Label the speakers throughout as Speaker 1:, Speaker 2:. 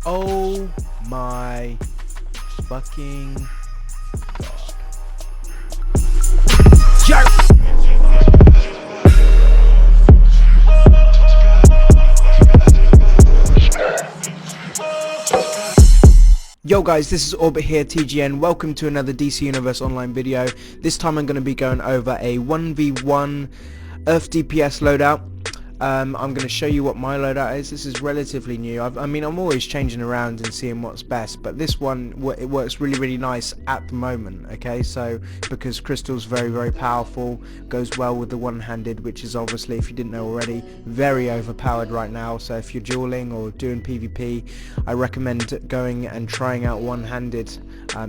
Speaker 1: Oh my fucking god. Yo guys, this is Orbit here, TGN. Welcome to another DC Universe online video. This time I'm going to be going over a 1v1 Earth DPS loadout. I'm going to show you what my loadout is. This is relatively new. I'm always changing around and seeing what's best, but this one, it works really nice at the moment, okay? So, because Crystal's very powerful, goes well with the one-handed, which is obviously, if you didn't know already, very overpowered right now. So if you're dueling or doing PvP, I recommend going and trying out one-handed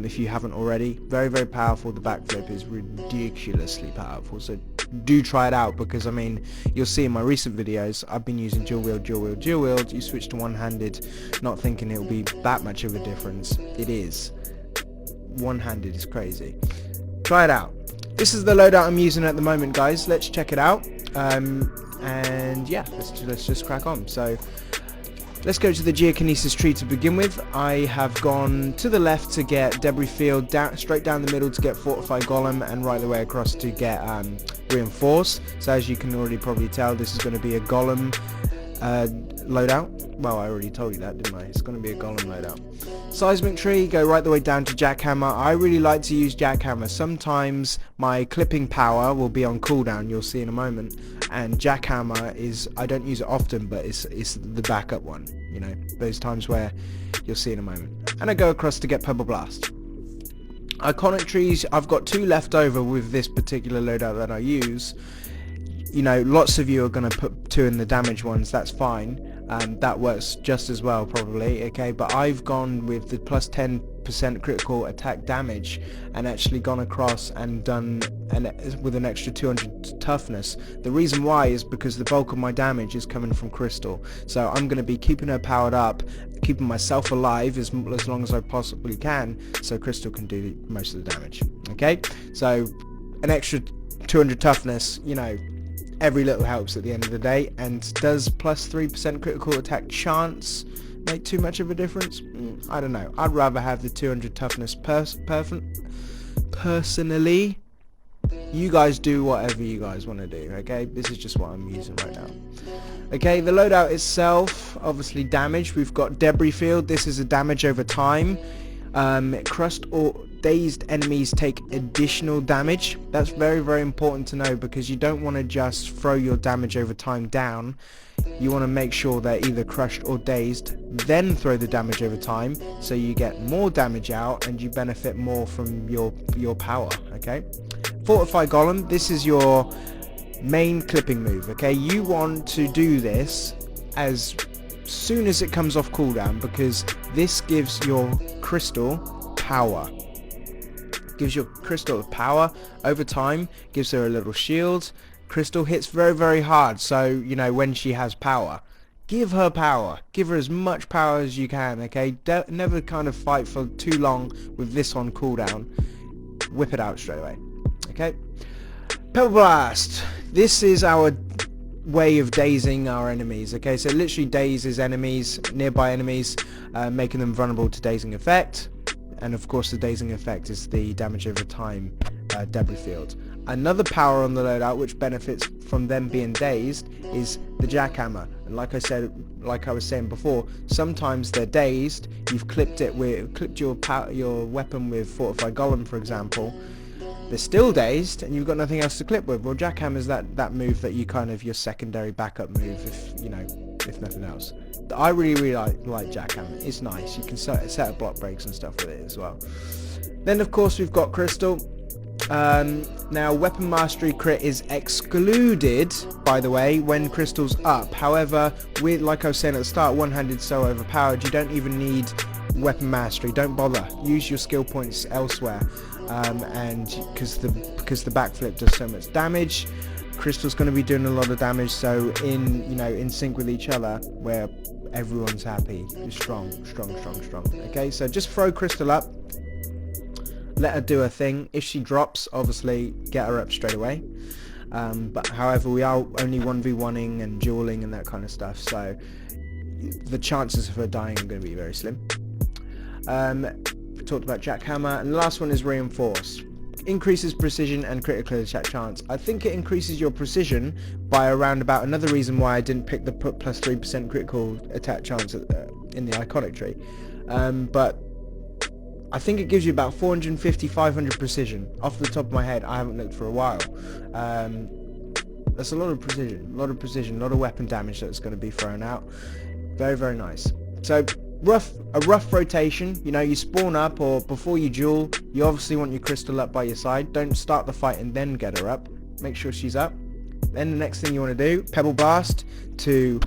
Speaker 1: if you haven't already. Very powerful. The backflip is ridiculously powerful, so do try it out, because I mean, you'll see in my recent videos I've been using dual wield. You switch to one-handed, not thinking it'll be that much of a difference. It is. One-handed is crazy. Try it out. This is the loadout I'm using at the moment, guys. Let's check it out. And yeah, let's just crack on. So let's go to the geokinesis tree to begin with. I have gone to the left to get debris field, straight down the middle to get fortified golem, and right the way across to get reinforce. So as you can already probably tell, this is going to be a golem loadout. Well, I already told you that, didn't I? It's going to be a golem loadout. Seismic tree, go right the way down to jackhammer. I really like to use jackhammer. Sometimes my clipping power will be on cooldown, you'll see in a moment, and jackhammer is, I don't use it often, but it's the backup one, you know, those times where you'll see in a moment. And I go across to get pebble blast. Iconic trees, I've got 2 left over with this particular loadout that I use. You know, lots of you are going to put 2 in the damage ones, that's fine. That works just as well probably, okay, but I've gone with the plus 10% critical attack damage and actually gone across and done with an extra 200 toughness. The reason why is because the bulk of my damage is coming from Crystal, so I'm going to be keeping her powered up, keeping myself alive as long as I possibly can, so Crystal can do most of the damage, okay? So an extra 200 toughness, you know, every little helps at the end of the day. And does plus 3% critical attack chance make too much of a difference? I don't know. I'd rather have the 200 toughness personally. You guys do whatever you guys want to do, okay? This is just what I'm using right now. Okay, the loadout itself, obviously damage. We've got debris field. This is a damage over time. Crushed or dazed enemies take additional damage. That's very important to know, because you don't want to just throw your damage over time down. You want to make sure they're either crushed or dazed, then throw the damage over time, so you get more damage out and you benefit more from your power, okay? Fortify golem, this is your main clipping move, okay? You want to do this as soon as it comes off cooldown, because this gives your crystal power. Gives your crystal power over time, gives her a little shield. Crystal hits very hard, so you know, when she has power, give her power, give her as much power as you can, okay? Never kind of fight for too long with this on cooldown. Whip it out straight away, okay? Pebble blast, this is our way of dazing our enemies, okay? So it literally dazes enemies, nearby enemies, making them vulnerable to dazing effect. And of course the dazing effect is the damage over time debris field. Another power on the loadout which benefits from them being dazed is the jackhammer. And like I was saying before, sometimes they're dazed. You've clipped your weapon with fortified golem, for example. They're still dazed and you've got nothing else to clip with. Well, jackhammer's that move that you kind of, your secondary backup move, if you know, if nothing else. I really like jackhammer. It's nice. You can set up block breaks and stuff with it as well. Then of course we've got Crystal. Now weapon mastery crit is excluded, by the way, when Crystal's up. However, like I was saying at the start, one-handed so overpowered, you don't even need weapon mastery. Don't bother. Use your skill points elsewhere. And because the backflip does so much damage, Crystal's going to be doing a lot of damage, so in sync with each other, where everyone's happy. It's strong. Okay, so just throw Crystal up, let her do her thing. If she drops, obviously get her up straight away. But however, we are only 1v1ing and dueling and that kind of stuff, so the chances of her dying are going to be very slim. We talked about jackhammer, and the last one is reinforced. Increases precision and critical attack chance. I think it increases your precision by around about, another reason why I didn't pick the plus 3% critical attack chance in the iconic tree. But I think it gives you about 450-500 precision. Off the top of my head, I haven't looked for a while. That's a lot of precision, a lot of weapon damage that's going to be thrown out. Very, very nice. So a rough rotation. You know, you spawn up, or before you duel, you obviously want your crystal up by your side. Don't start the fight and then get her up. Make sure she's up. Then the next thing you want to do, pebble blast to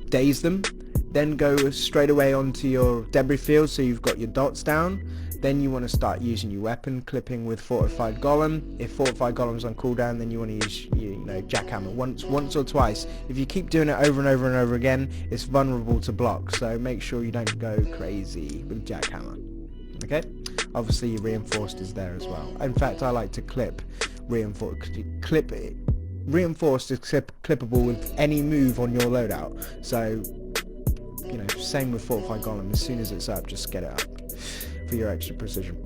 Speaker 1: daze them. Then go straight away onto your debris field, so you've got your dots down. Then you want to start using your weapon, clipping with fortified golem. If fortified golem's on cooldown, then you want to use jackhammer once or twice. If you keep doing it over and over and over again, it's vulnerable to block. So make sure you don't go crazy with jackhammer. Okay. Obviously, your reinforced is there as well. In fact, I like to clip reinforced. Reinforced is clippable with any move on your loadout. So, you know, same with fortified golem. As soon as it's up, just get it up for your extra precision.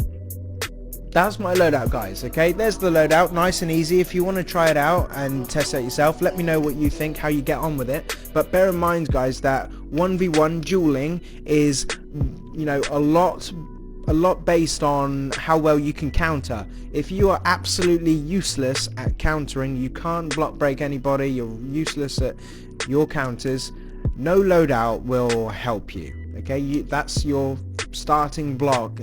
Speaker 1: That's my loadout, guys. Okay, there's the loadout, nice and easy. If you want to try it out and test it yourself, let me know what you think, how you get on with it. But bear in mind, guys, that 1v1 dueling is, you know, a lot based on how well you can counter. If you are absolutely useless at countering, you can't block break anybody, you're useless at your counters, no loadout will help you. Okay, that's your starting block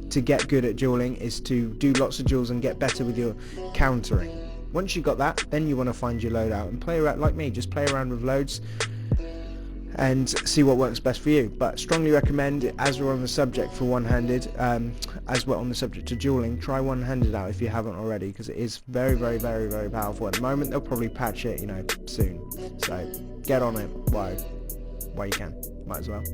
Speaker 1: to get good at dueling, is to do lots of duels and get better with your countering. Once you got that, then you want to find your loadout and play around, like me, just play around with loads and see what works best for you. But strongly recommend, as we're on the subject for one-handed, as we're on the subject to dueling, try one-handed out if you haven't already, because it is very, very, very, very powerful. At the moment, they'll probably patch it, you know, soon. So get on it while you can. Might as well.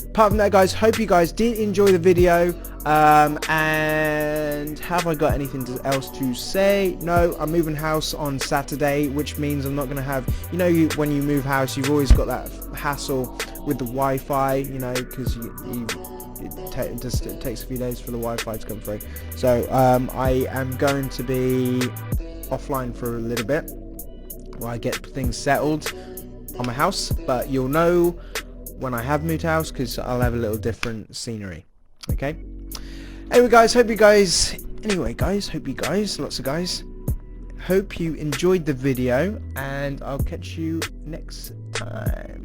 Speaker 1: Apart from that, guys, hope you guys did enjoy the video, and have I got anything else to say? No, I'm moving house on Saturday, which means I'm not going to have, you know, when you move house, you've always got that hassle with the Wi-Fi, you know, because it takes a few days for the Wi-Fi to come through. So I am going to be offline for a little bit while I get things settled on my house, but you'll know when I have moved house, because I'll have a little different scenery. Okay, anyway guys, hope you guys hope you enjoyed the video, and I'll catch you next time.